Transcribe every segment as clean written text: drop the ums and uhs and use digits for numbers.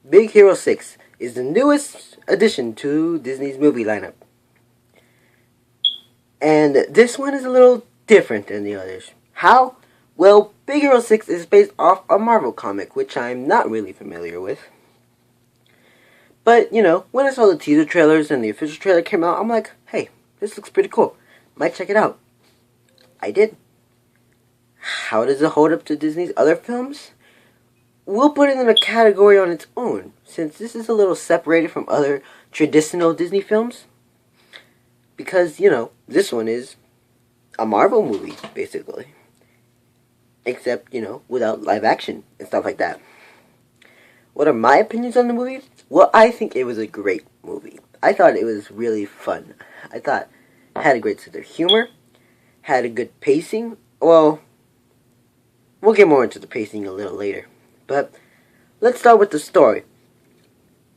Big Hero 6 is the newest addition to Disney's movie lineup. And this one is a little different than the others. How? Well, Big Hero 6 is based off a Marvel comic, which I'm not really familiar with. But, when I saw the teaser trailers and the official trailer came out, I'm like, hey, this looks pretty cool. Might check it out. I did. How does it hold up to Disney's other films? We'll put it in a category on its own, since this is a little separated from other traditional Disney films. Because, this one is a Marvel movie, basically. Except, without live action and stuff like that. What are my opinions on the movie? Well, I think it was a great movie. I thought it was really fun. I thought it had a great sense of humor, had a good pacing. Well, we'll get more into the pacing a little later. But let's start with the story.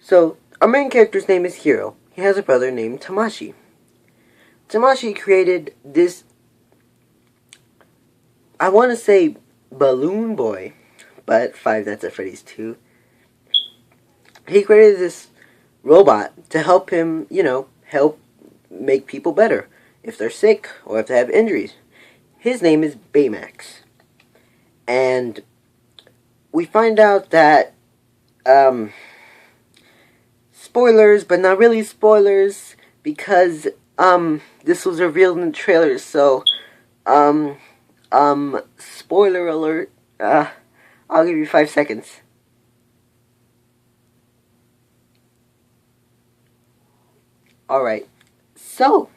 So, our main character's name is Hiro. He has a brother named Tamashi. Tamashi created this, I want to say Balloon Boy, but Five Nights at Freddy's 2. He created this robot to help him, help make people better if they're sick or if they have injuries. His name is Baymax. And we find out that, spoilers, but not really spoilers, because, this was revealed in the trailer, so, spoiler alert, I'll give you 5 seconds. Alright, so,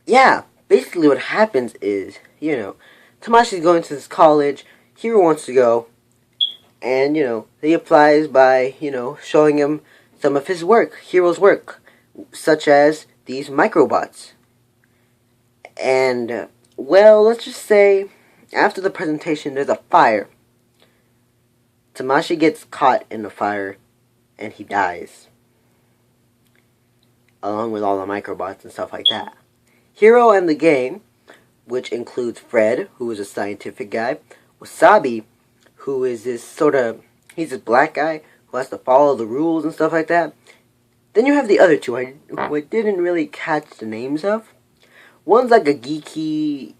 yeah, basically what happens is, Tamashi's going to this college, Hiro wants to go, and, he applies by, showing him some of his work, Hiro's work, such as these microbots. And, well, let's just say, after the presentation, there's a fire. Tamashi gets caught in the fire, and he dies. Along with all the microbots and stuff like that. Hiro and the gang, which includes Fred, who is a scientific guy, Wasabi, who is this he's this black guy who has to follow the rules and stuff like that. Then you have the other two who I didn't really catch the names of. One's like a geeky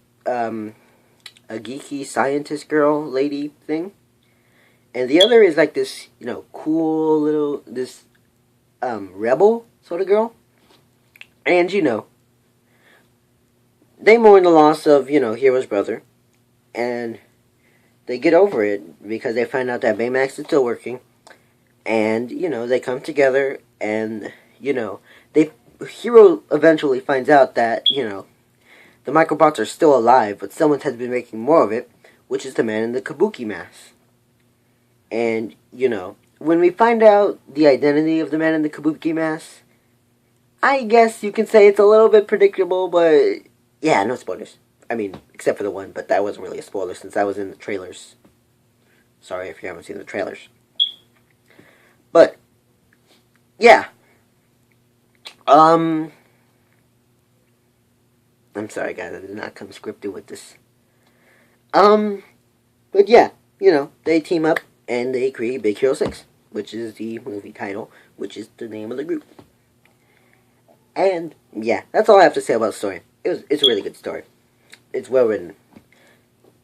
scientist girl lady thing. And the other is like this, cool little, rebel sort of girl. And, they mourn the loss of, Hiro's brother. And they get over it because they find out that Baymax is still working. And, they come together and, Hiro eventually finds out that, the microbots are still alive, but someone has been making more of it, which is the man in the kabuki mask. And, when we find out the identity of the man in the kabuki mask, I guess you can say it's a little bit predictable, but yeah, no spoilers. I mean, except for the one, but that wasn't really a spoiler since that was in the trailers. Sorry if you haven't seen the trailers. But, yeah. I'm sorry guys, I did not come scripted with this. But yeah, they team up and they create Big Hero 6, which is the movie title, which is the name of the group. And, yeah, that's all I have to say about the story. It's a really good story. It's well written.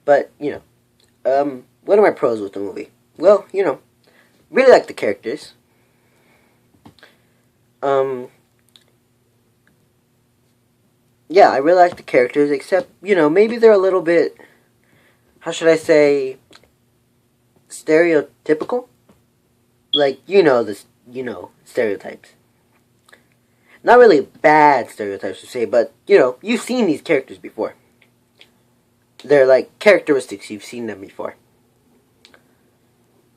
But, what are my pros with the movie? Well, really like the characters. Yeah, I really like the characters, except, maybe they're a little bit, how should I say, stereotypical? Like, stereotypes. Not really bad stereotypes to say, but, you've seen these characters before. They're like characteristics, you've seen them before.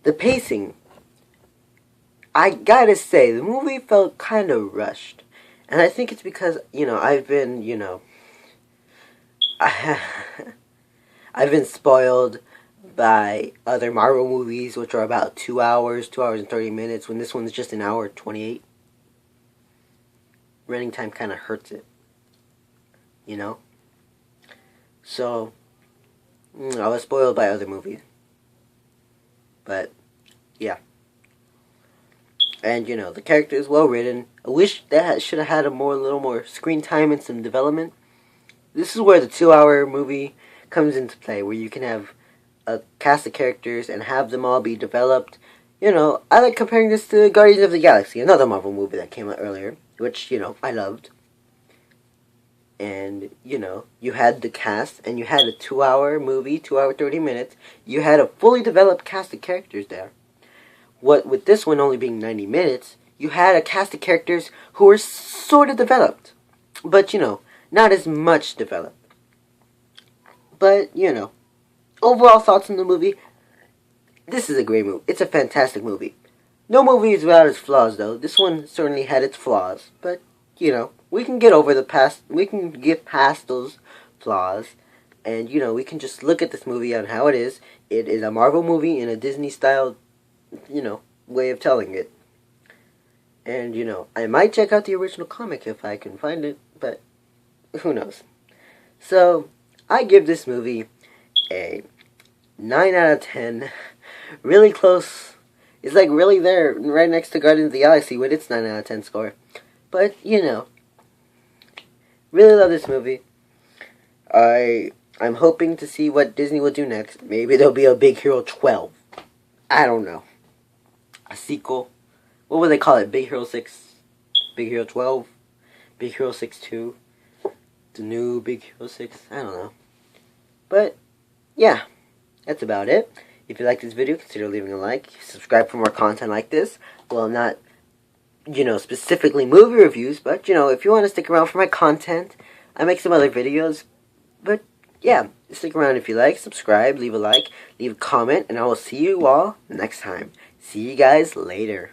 The pacing, I gotta say, the movie felt kind of rushed. And I think it's because, I've been, I've been spoiled by other Marvel movies, which are about 2 hours, 2 hours and 30 minutes, when this one's just an hour 28. Running time kind of hurts it. So, I was spoiled by other movies. But, yeah. And, the character is well written. I wish that should have had a little more screen time and some development. This is where the 2-hour movie comes into play, where you can have a cast of characters and have them all be developed. I like comparing this to Guardians of the Galaxy, another Marvel movie that came out earlier, which, I loved. And, you had the cast, and you had a 2-hour movie, 2 hour 30 minutes. You had a fully developed cast of characters there. What with this one only being 90 minutes, you had a cast of characters who were sort of developed. But, not as much developed. But, overall thoughts on the movie, this is a great movie. It's a fantastic movie. No movie is without its flaws, though. This one certainly had its flaws. But, we can get over we can get past those flaws. And, we can just look at this movie on how it is. It is a Marvel movie in a Disney-style, way of telling it. And, I might check out the original comic if I can find it. But, who knows. So, I give this movie a 9 out of 10. Really close. It's like really there, right next to Guardians of the Galaxy with its 9 out of 10 score. But, really love this movie. I'm hoping to see what Disney will do next. Maybe there'll be a Big Hero 12. I don't know. A sequel. What would they call it? Big Hero 6? Big Hero 12? Big Hero 6-2? The new Big Hero 6? I don't know. But, yeah. That's about it. If you like this video, consider leaving a like. Subscribe for more content like this. Well, not, specifically movie reviews, but, if you want to stick around for my content, I make some other videos. But, yeah, stick around if you like. Subscribe, leave a like, leave a comment, and I will see you all next time. See you guys later.